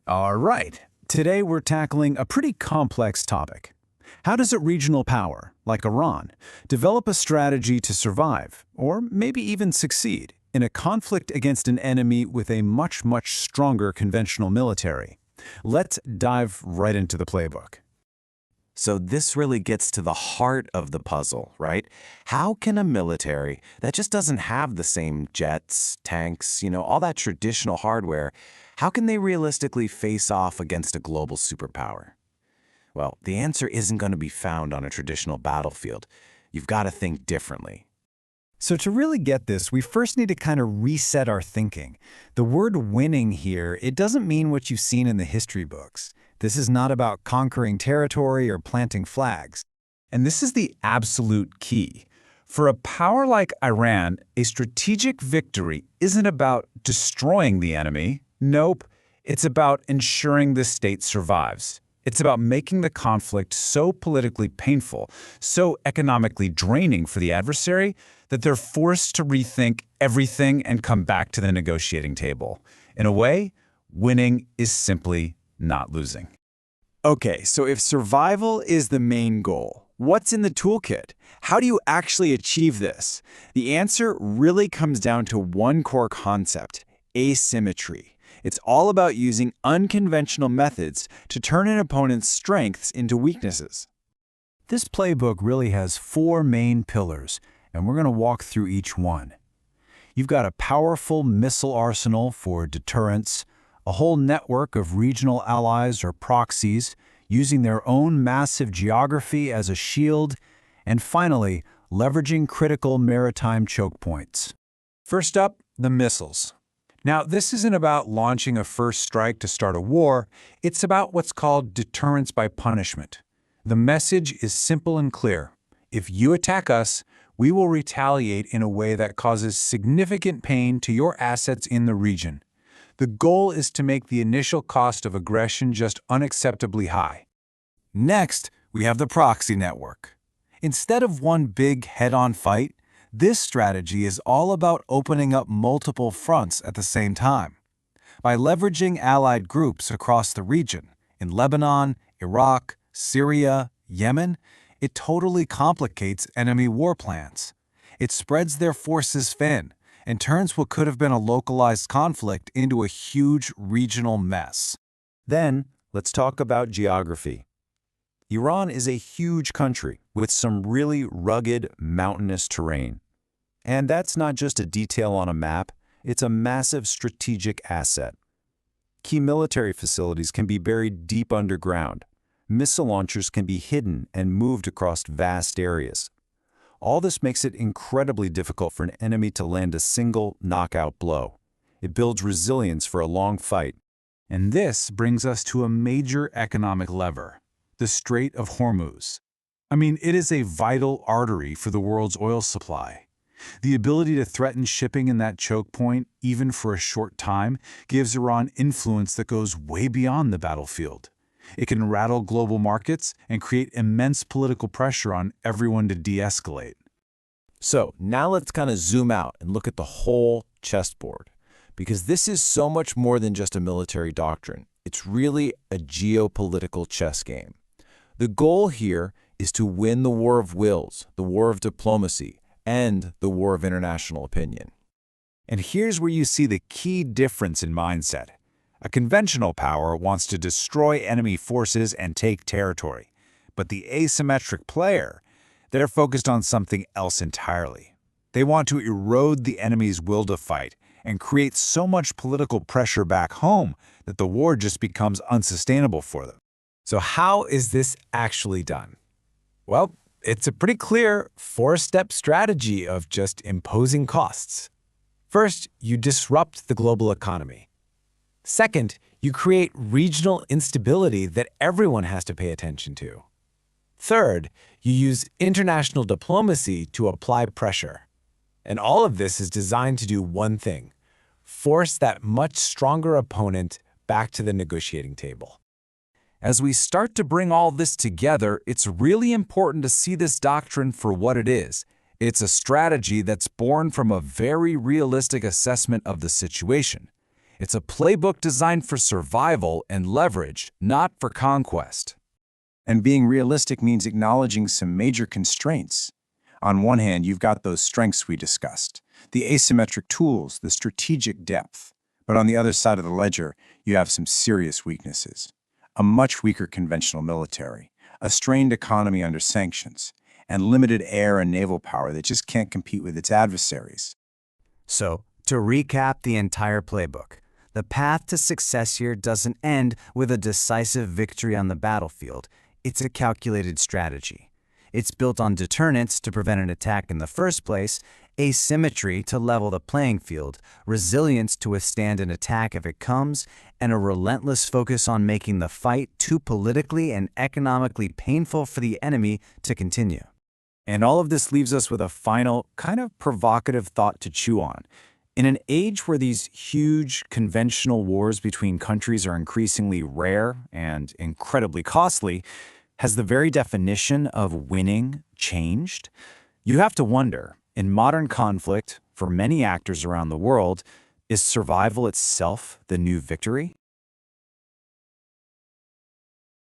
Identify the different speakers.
Speaker 1: All right. Today we're tackling a pretty complex topic. How does a regional power, like Iran, develop a strategy to survive, or maybe even succeed, in a conflict against an enemy with a much stronger conventional military? Let's dive right into the playbook.
Speaker 2: So this really gets to the heart of the puzzle, right? How can a military that just doesn't have the same jets, tanks, all that traditional hardware, how can they realistically face off against a global superpower? Well, the answer isn't going to be found on a traditional battlefield. You've got to think differently.
Speaker 1: So to really get this, we first need to kind of reset our thinking. The word winning here, it doesn't mean what you've seen in the history books. This is not about conquering territory or planting flags. And this is the absolute key. For a power like Iran, a strategic victory isn't about destroying the enemy. Nope, it's about ensuring the state survives. It's about making the conflict so politically painful, so economically draining for the adversary, that they're forced to rethink everything and come back to the negotiating table. In a way, winning is simply not losing. Okay, so if survival is the main goal, what's in the toolkit? How do you actually achieve this? The answer really comes down to one core concept: asymmetry. It's all about using unconventional methods to turn an opponent's strengths into weaknesses. This playbook really has four main pillars, and we're going to walk through each one. You've got a powerful missile arsenal for deterrence, a whole network of regional allies or proxies using their own massive geography as a shield, and finally, leveraging critical maritime choke points. First up, the missiles. Now, this isn't about launching a first strike to start a war. It's about what's called deterrence by punishment. The message is simple and clear. If you attack us, we will retaliate in a way that causes significant pain to your assets in the region. The goal is to make the initial cost of aggression just unacceptably high. Next, we have the proxy network. Instead of one big head-on fight, this strategy is all about opening up multiple fronts at the same time. By leveraging allied groups across the region, in Lebanon, Iraq, Syria, Yemen, it totally complicates enemy war plans. It spreads their forces thin and turns what could have been a localized conflict into a huge regional mess. Then, let's talk about geography. Iran is a huge country with some really rugged, mountainous terrain. And that's not just a detail on a map, it's a massive strategic asset. Key military facilities can be buried deep underground. Missile launchers can be hidden and moved across vast areas. All this makes it incredibly difficult for an enemy to land a single knockout blow. It builds resilience for a long fight. And this brings us to a major economic lever: the Strait of Hormuz. It is a vital artery for the world's oil supply. The ability to threaten shipping in that choke point, even for a short time, gives Iran influence that goes way beyond the battlefield. It can rattle global markets and create immense political pressure on everyone to de-escalate. So now let's kind of zoom out and look at the whole chessboard, because this is so much more than just a military doctrine. It's really a geopolitical chess game. The goal here is to win the war of wills, the war of diplomacy, and the war of international opinion. And here's where you see the key difference in mindset. A conventional power wants to destroy enemy forces and take territory, but the asymmetric player, they're focused on something else entirely. They want to erode the enemy's will to fight and create so much political pressure back home that the war just becomes unsustainable for them. So how is this actually done? Well, it's a pretty clear four-step strategy of just imposing costs. First, you disrupt the global economy. Second, you create regional instability that everyone has to pay attention to. Third, you use international diplomacy to apply pressure. And all of this is designed to do one thing: force that much stronger opponent back to the negotiating table. As we start to bring all this together, it's really important to see this doctrine for what it is. It's a strategy that's born from a very realistic assessment of the situation.
Speaker 3: It's a playbook designed for survival and leverage, not for conquest.
Speaker 4: And being realistic means acknowledging some major constraints. On one hand, you've got those strengths we discussed, the asymmetric tools, the strategic depth. But on the other side of the ledger, you have some serious weaknesses. A much weaker conventional military, a strained economy under sanctions, and limited air and naval power that just can't compete with its adversaries.
Speaker 5: So, to recap the entire playbook, the path to success here doesn't end with a decisive victory on the battlefield. It's a calculated strategy. It's built on deterrence to prevent an attack in the first place, asymmetry to level the playing field, resilience to withstand an attack if it comes, and a relentless focus on making the fight too politically and economically painful for the enemy to continue.
Speaker 1: And all of this leaves us with a final, kind of provocative thought to chew on. In an age where these huge conventional wars between countries are increasingly rare and incredibly costly, has the very definition of winning changed? You have to wonder, in modern conflict, for many actors around the world, is survival itself the new victory?